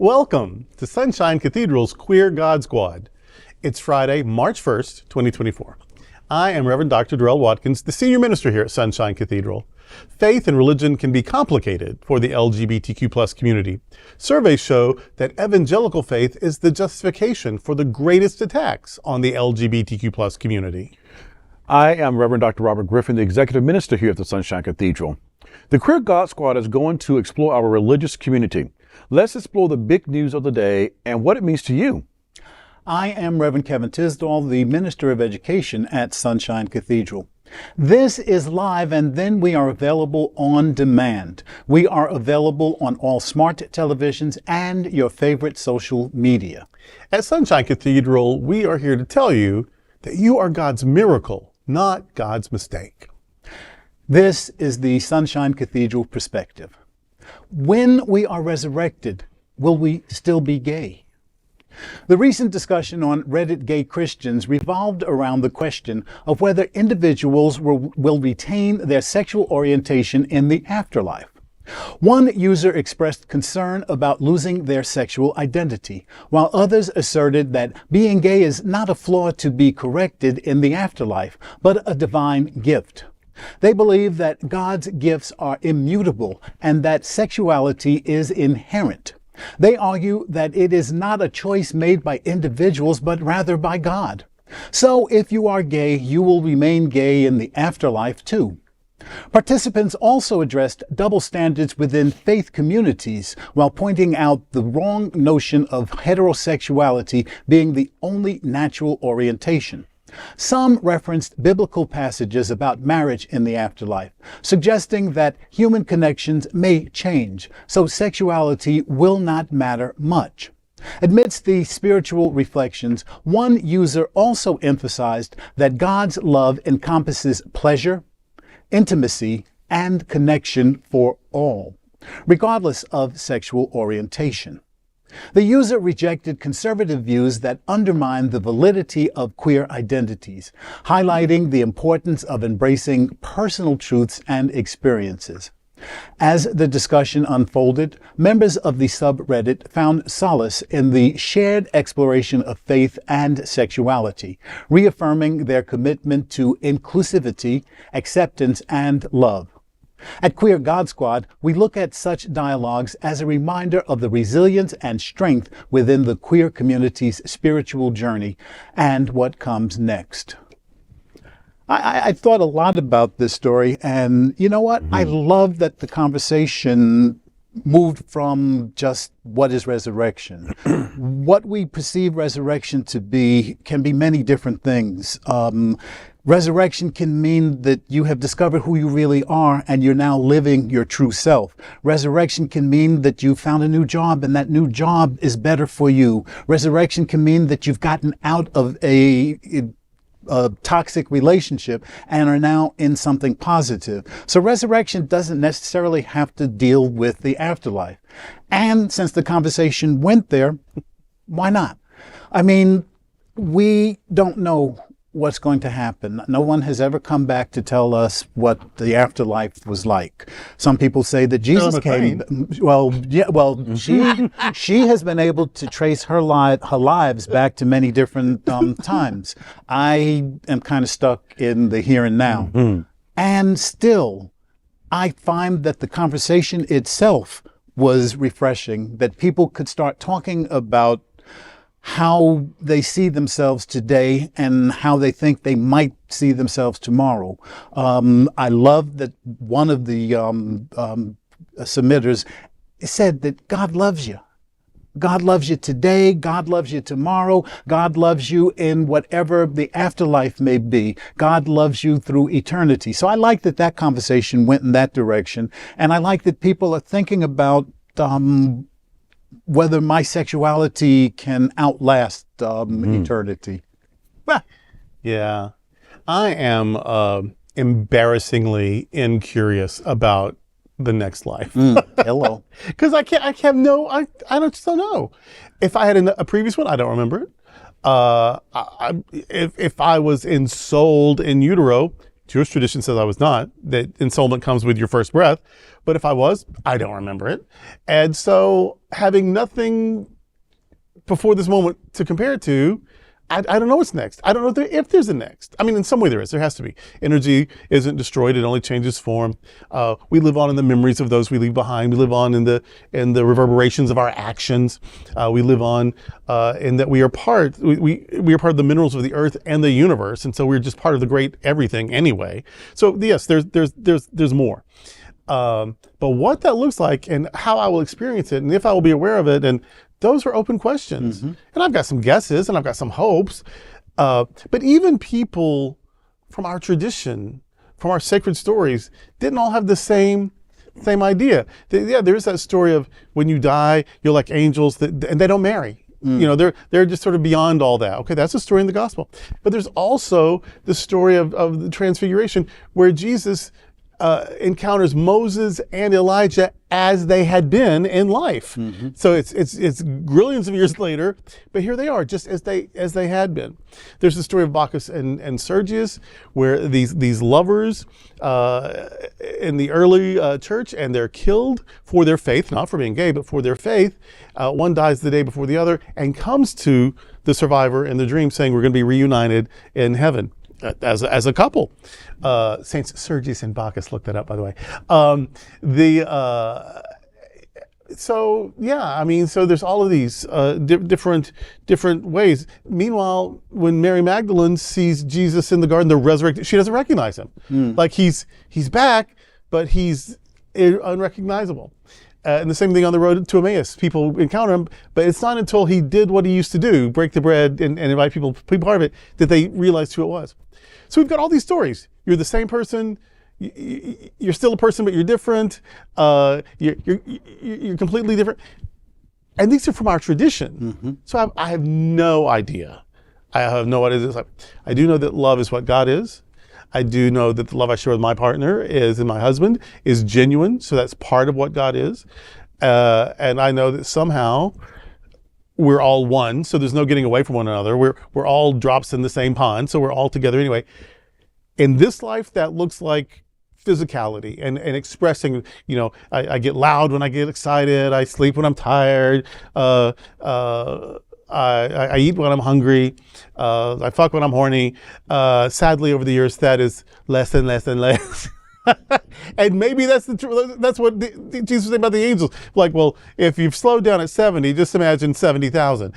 Welcome to Sunshine Cathedral's Queer God Squad. It's Friday, March 1st, 2024. I am Reverend Dr. Darrell Watkins, the senior minister here at Sunshine Cathedral. Faith and religion can be complicated for the LGBTQ+ community. Surveys show that evangelical faith is the justification for the greatest attacks on the LGBTQ+ community. I am Reverend Dr. Robert Griffin, the executive minister here at the Sunshine Cathedral. The Queer God Squad is going to explore our religious community. Let's explore the big news of the day and what it means to you. I am Reverend Kevin Tisdall, the Minister of Education at Sunshine Cathedral. This is live, and then we are available on demand. We are available on all smart televisions and your favorite social media. At Sunshine Cathedral, we are here to tell you that you are God's miracle, not God's mistake. This is the Sunshine Cathedral perspective. When we are resurrected, will we still be gay? The recent discussion on Reddit GayChristians revolved around the question of whether individuals will retain their sexual orientation in the afterlife. One user expressed concern about losing their sexual identity, while others asserted that being gay is not a flaw to be corrected in the afterlife, but a divine gift. They believe that God's gifts are immutable and that sexuality is inherent. They argue that it is not a choice made by individuals, but rather by God. So if you are gay, you will remain gay in the afterlife too. Participants also addressed double standards within faith communities while pointing out the wrong notion of heterosexuality being the only natural orientation. Some referenced biblical passages about marriage in the afterlife, suggesting that human connections may change, so sexuality will not matter much. Amidst the spiritual reflections, one user also emphasized that God's love encompasses pleasure, intimacy, and connection for all, regardless of sexual orientation. The user rejected conservative views that undermine the validity of queer identities, highlighting the importance of embracing personal truths and experiences. As the discussion unfolded, members of the subreddit found solace in the shared exploration of faith and sexuality, reaffirming their commitment to inclusivity, acceptance, and love. At Queer God Squad, we look at such dialogues as a reminder of the resilience and strength within the queer community's spiritual journey and what comes next. I thought a lot about this story, and you know what? I love that the conversation moved from just what is resurrection. What we perceive resurrection to be can be many different things. Resurrection can mean that you have discovered who you really are and you're now living your true self. Resurrection can mean that you found a new job and that new job is better for you. Resurrection can mean that you've gotten out of a toxic relationship and are now in something positive. So resurrection doesn't necessarily have to deal with the afterlife. And since the conversation went there, why not? I mean, we don't know what's going to happen. No one has ever come back to tell us what the afterlife was like. Some people say that Jesus came. She has been able to trace her lives back to many different times. I am kind of stuck in the here and now. And still, I find that the conversation itself was refreshing, that people could start talking about how they see themselves today and how they think they might see themselves tomorrow. I love that one of the submitters said that God loves you. God loves you today. God loves you tomorrow. God loves you in whatever the afterlife may be. God loves you through eternity. So I like that that conversation went in that direction. And I like that people are thinking about whether my sexuality can outlast eternity. Yeah, I am embarrassingly incurious about the next life. Hello. Because I just don't know. If I had a previous one, I don't remember it. If I was ensouled in utero, Jewish tradition says I was not, that ensoulment comes with your first breath. But if I was, I don't remember it. And so having nothing before this moment to compare it to, I don't know what's next. I don't know if there's a next. I mean, in some way there is. There has to be. Energy isn't destroyed. It only changes form. We live on in the memories of those we leave behind. We live on in the reverberations of our actions. We live on in that we are part of the minerals of the earth and the universe. And so we're just part of the great everything anyway. So yes, there's more. But what that looks like and how I will experience it and if I will be aware of it, and those are open questions. And I've got some guesses and I've got some hopes. But even people from our tradition, from our sacred stories, didn't all have the same idea. There is that story of when you die, you're like angels and they don't marry. You know, they're just sort of beyond all that. Okay, that's a story in the gospel. But there's also the story of the transfiguration where Jesus encounters Moses and Elijah as they had been in life. So it's grillions of years later, but here they are, just as they had been. There's the story of Bacchus and Sergius, where these lovers in the early church, and they're killed for their faith, not for being gay, but for their faith. One dies the day before the other and comes to the survivor in the dream saying, we're going to be reunited in heaven. As a couple. Saints Sergius and Bacchus, look that up, by the way. So there's all of these different ways. Meanwhile, when Mary Magdalene sees Jesus in the garden, the resurrected, she doesn't recognize him. Like he's back, but he's unrecognizable. And the same thing on the road to Emmaus. People encounter him, but it's not until he did what he used to do, break the bread and invite people to be part of it, that they realized who it was. So we've got all these stories. You're the same person. You're still a person, but you're different. You're completely different. And these are from our tradition. So I have no idea. I have no idea. I do know that love is what God is. I do know that the love I share with my partner and my husband is genuine. So that's part of what God is. And I know that somehow we're all one, so there's no getting away from one another. We're all drops in the same pond, so we're all together anyway. In this life, that looks like physicality and expressing, I get loud when I get excited, I sleep when I'm tired, I eat when I'm hungry, I fuck when I'm horny. Sadly, over the years, that is less and less and less. And maybe that's what Jesus was saying about the angels. Like, well, if you've slowed down at 70, just imagine 70,000.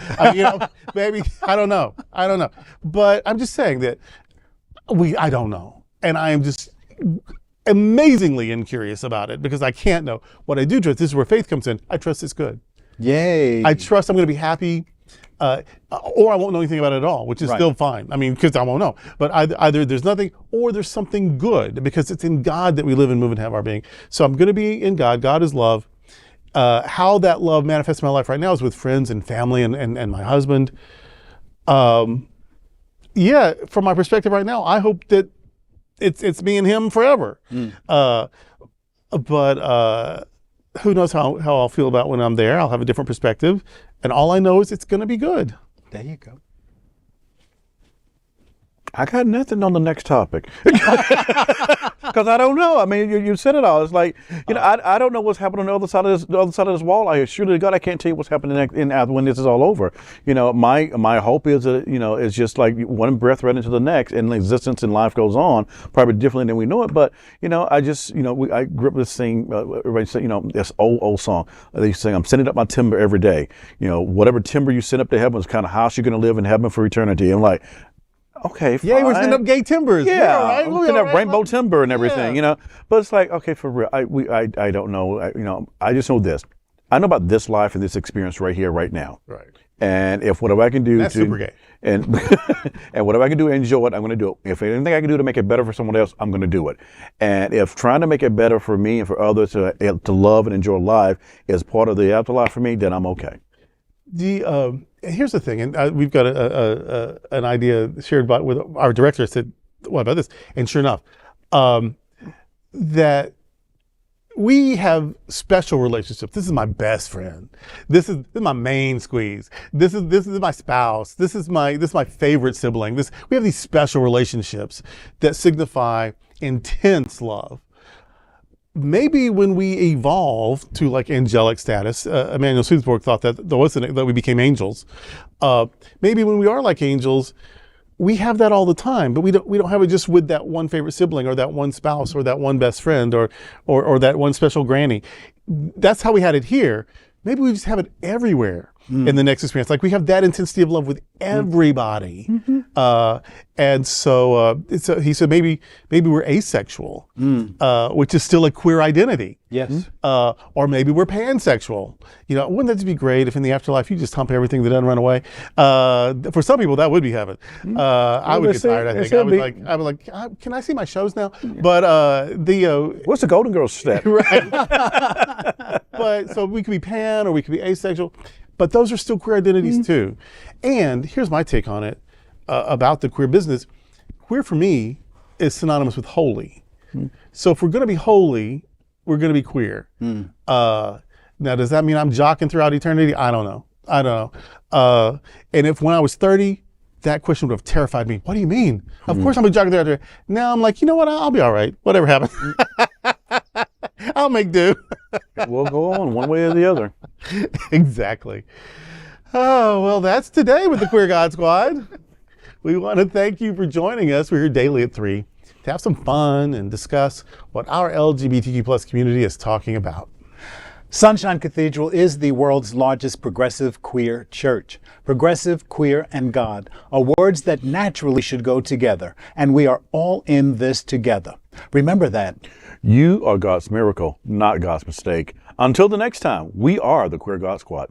Maybe, I don't know. But I'm just saying that I don't know. And I am just amazingly incurious about it because I can't know. What I do trust, this is where faith comes in. I trust it's good. Yay. I trust I'm going to be happy. Or I won't know anything about it at all, which is still fine. I mean, because I won't know. But either there's nothing or there's something good, because it's in God that we live and move and have our being. So I'm going to be in God. God is love. How that love manifests in my life right now is with friends and family and my husband. From my perspective right now, I hope that it's me and him forever. But who knows how I'll feel about when I'm there. I'll have a different perspective. And all I know is it's going to be good. There you go. I got nothing on the next topic because I don't know. I mean, you said it all. It's like, I don't know what's happening on the other side of this wall. I assure to God, I can't tell you what's happening when this is all over. My hope is that it's just like one breath right into the next, and existence and life goes on, probably differently than we know it. But I just I grew up with this thing. Everybody say this old song. They sing, "I'm sending up my timber every day." Whatever timber you send up to heaven is kind of house you're going to live in heaven for eternity. I'm like, okay, fine. Yeah, we're sending up gay timbers. Yeah, right? We're sending up rainbow timber and everything, But it's like, okay, for real, I don't know. I just know this. I know about this life and this experience right here, right now. Right. And if whatever I can do That's super gay. And whatever I can do to enjoy it, I'm going to do it. If anything I can do to make it better for someone else, I'm going to do it. And if trying to make it better for me and for others to love and enjoy life is part of the afterlife for me, then I'm okay. Here's the thing, and we've got an idea shared with our director. I said, what about this? And sure enough, that we have special relationships. This is my best friend. This is my main squeeze. This is my spouse. This is my favorite sibling. We have these special relationships that signify intense love. Maybe when we evolve to like angelic status, Emanuel Swedenborg thought that we became angels. Maybe when we are like angels, we have that all the time, but we don't have it just with that one favorite sibling or that one spouse or that one best friend or that one special granny. That's how we had it here. Maybe we just have it everywhere in the next experience. Like we have that intensity of love with everybody. And so he said maybe we're asexual, which is still a queer identity. Yes. Or maybe we're pansexual. You know, wouldn't that just be great if in the afterlife you just hump everything that doesn't run away? For some people that would be heaven. I would get tired, I think. I would like, can I see my shows now? But what's the Golden Girls step? Right. But so we could be pan or we could be asexual, but those are still queer identities too. And here's my take on it about the queer business. Queer for me is synonymous with holy. So if we're going to be holy, we're going to be queer. Now, does that mean I'm jocking throughout eternity? I don't know. And if when I was 30, that question would have terrified me. What do you mean? Of course I'm a jocking throughout eternity. Now I'm like, you know what? I'll be all right. Whatever happens. I'll make do. We'll go on one way or the other. Exactly. Oh, well, that's today with the Queer God Squad. We want to thank you for joining us. We're here daily at 3 to have some fun and discuss what our LGBTQ plus community is talking about. Sunshine Cathedral is the world's largest progressive queer church. Progressive, queer, and God are words that naturally should go together, and we are all in this together. Remember that. You are God's miracle, not God's mistake. Until the next time, we are the Queer God Squad.